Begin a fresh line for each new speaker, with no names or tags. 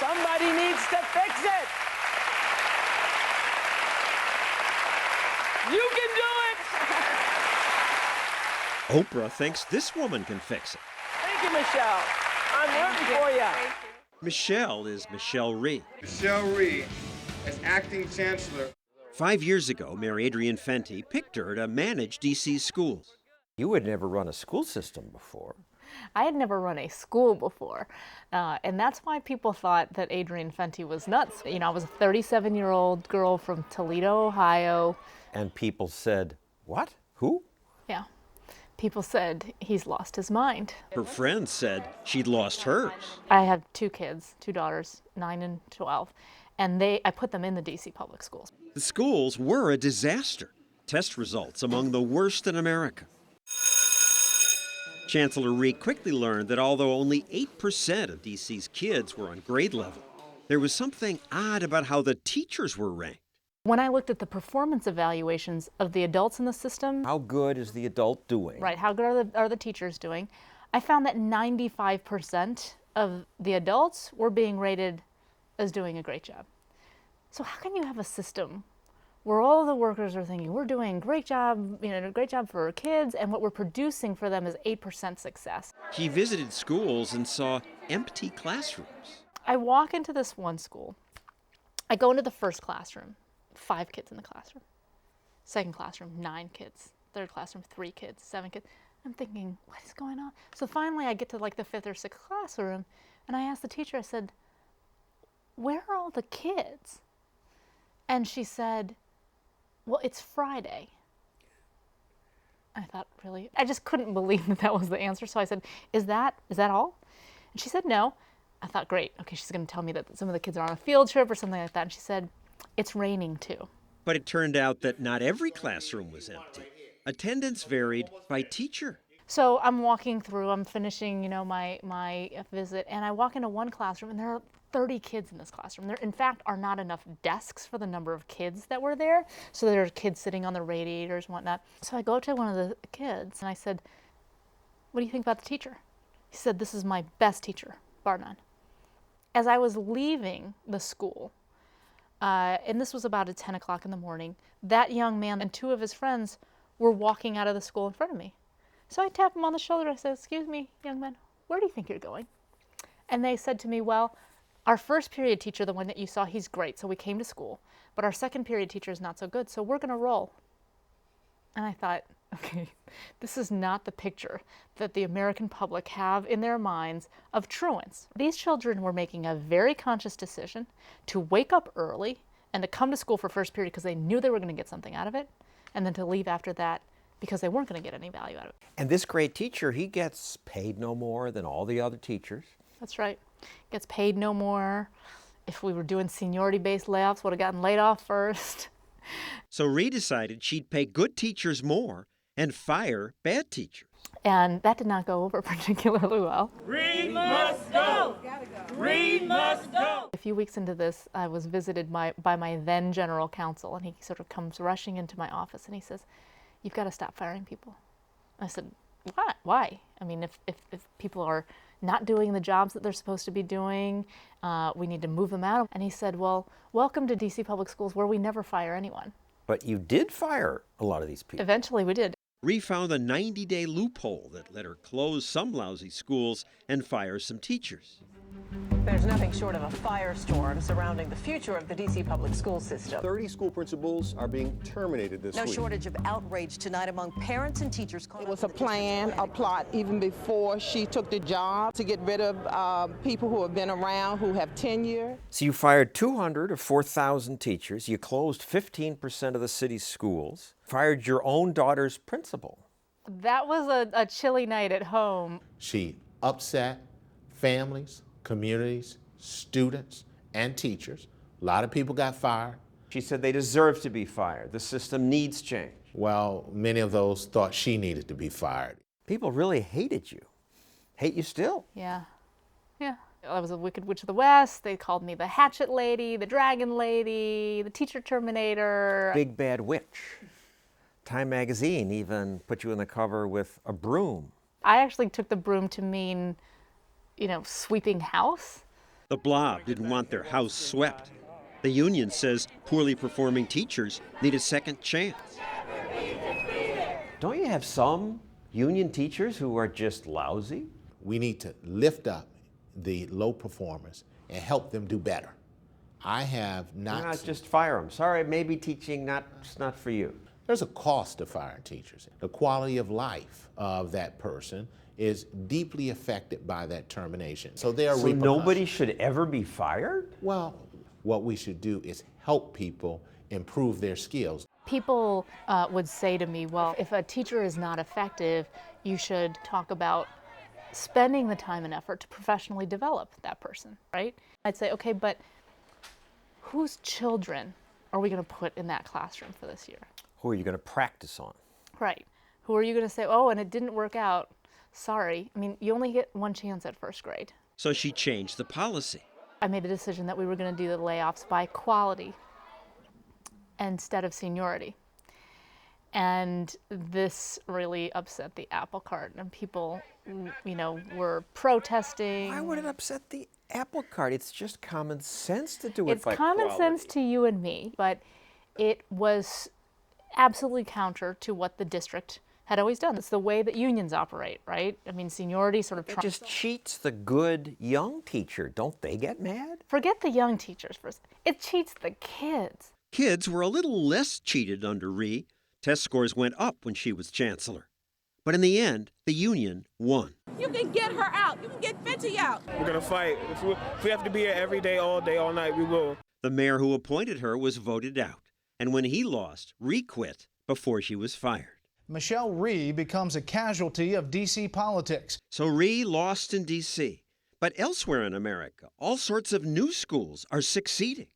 Somebody needs to fix it. You can do it.
Oprah thinks this woman can fix it.
Thank you, Michelle. I'm rooting for you.
Michelle is Michelle Rhee.
Michelle Rhee, as acting chancellor.
5 years ago, Mayor Adrian Fenty picked her to manage D.C.'s schools.
You had never run a school system before.
I had never run a school before, and that's why people thought that Adrian Fenty was nuts. You know, I was a 37-year-old girl from Toledo, Ohio.
And people said, what? Who?
Yeah. People said he's lost his mind.
Her friends said she'd lost hers.
I have 2 kids, 2 daughters, 9 and 12, and I put them in the D.C. public schools.
The schools were a disaster. Test results among the worst in America. Chancellor Rhee quickly learned that although only 8% of D.C.'s kids were on grade level, there was something odd about how the teachers were ranked.
When I looked at the performance evaluations of the adults in the system,
How good is the adult doing?
right, how good are the teachers doing, I found that 95% of the adults were being rated as doing a great job. So how can you have a system where all the workers are thinking, we're doing a great job, a great job for our kids, and what we're producing for them is 8% success?
She visited schools and saw empty classrooms.
I walk into this one school. I go into the first classroom, 5 kids in the classroom. Second classroom, 9 kids. Third classroom, 3 kids, 7 kids. I'm thinking, what is going on? So finally I get to like the 5th or 6th classroom, and I asked the teacher, I said, where are all the kids? And she said, well, it's Friday. I thought, really? I just couldn't believe that that was the answer. So I said, is that all? And she said, no. I thought, great. Okay, she's going to tell me that some of the kids are on a field trip or something like that. And she said, it's raining too.
But it turned out that not every classroom was empty. Attendance varied by teacher.
So I'm walking through, I'm finishing, my visit, and I walk into one classroom, and there are 30 kids in this classroom. There, in fact, are not enough desks for the number of kids that were there. So there are kids sitting on the radiators and whatnot. So I go up to one of the kids, and I said, what do you think about the teacher? He said, this is my best teacher, bar none. As I was leaving the school, and this was about at 10 o'clock in the morning, that young man and 2 of his friends were walking out of the school in front of me. So I tapped him on the shoulder. I said, excuse me, young man, where do you think you're going? And they said to me, well, our first period teacher, the one that you saw, he's great, so we came to school. But our second period teacher is not so good, so we're going to roll. And I thought, okay, this is not the picture that the American public have in their minds of truants. These children were making a very conscious decision to wake up early and to come to school for first period because they knew they were going to get something out of it, and then to leave after that because they weren't going to get any value out of it.
And this great teacher, he gets paid no more than all the other teachers.
That's right. Gets paid no more. If we were doing seniority-based layoffs, would have gotten laid off first.
So Rhee decided she'd pay good teachers more and fire bad teachers.
And that did not go over particularly well.
Rhee must go. Rhee must go.
A few weeks into this, I was visited by my then general counsel, and he sort of comes rushing into my office, and he says, you've got to stop firing people. I said, what? Why? I mean, if people are not doing the jobs that they're supposed to be doing, we need to move them out. And he said, well, welcome to D.C. Public Schools, where we never fire anyone.
But you did fire a lot of these people.
Eventually we did.
Rhee found a 90-day loophole that let her close some lousy schools and fire some teachers.
There's nothing short of a firestorm surrounding the future of the D.C. public school system.
30 school principals are being terminated this
No
week.
shortage of outrage tonight among parents and teachers.
It was a plan, a plot, even before she took the job to get rid of people who have been around, who have tenure.
So you fired 200 of 4,000 teachers. You closed 15% of the city's schools. Fired your own daughter's principal.
That was a chilly night at home.
She upset families, communities, students, and teachers. A lot of people got fired.
She said they deserve to be fired. The system needs change.
Well, many of those thought she needed to be fired.
People really hated you. Hate you still.
Yeah. I was a Wicked Witch of the West. They called me the Hatchet Lady, the Dragon Lady, the Teacher Terminator.
Big Bad Witch. Time magazine even put you in the cover with a broom.
I actually took the broom to mean, sweeping house.
The Blob didn't want their house swept. The union says poorly performing teachers need a second chance.
Don't you have some union teachers who are just lousy?
We need to lift up the low performers and help them do better. I have not...
Not just fire them. Sorry, maybe teaching it's not for you.
There's a cost to firing teachers. The quality of life of that person is deeply affected by that termination. So there are repercussions.
Nobody should ever be fired?
Well, what we should do is help people improve their skills.
People would say to me, well, if a teacher is not effective, you should talk about spending the time and effort to professionally develop that person, right? I'd say, okay, but whose children are we going to put in that classroom for this year?
Who are you going to practice on?
Right. Who are you going to say, oh, and it didn't work out? Sorry. I mean, you only get one chance at first grade.
So she changed the policy.
I made the decision that we were going to do the layoffs by quality instead of seniority. And this really upset the apple cart, and people, were protesting.
Why would it upset the apple cart? It's just common sense to do it by
It's common
quality.
sense to you and me, but it was absolutely counter to what the district had always done. It's the way that unions operate, right? I mean, seniority sort of
It just cheats the good young teacher. Don't they get mad?
Forget the young teachers first. It cheats the kids.
Kids were a little less cheated under Rhee. Test scores went up when she was chancellor. But in the end, the union won.
You can get her out. You can get Fenty out.
We're going to fight. If we have to be here every day, all night, we will.
The mayor who appointed her was voted out. And when he lost, Rhee quit before she was fired.
Michelle Rhee becomes a casualty of D.C. politics.
So Rhee lost in D.C. But elsewhere in America, all sorts of new schools are succeeding.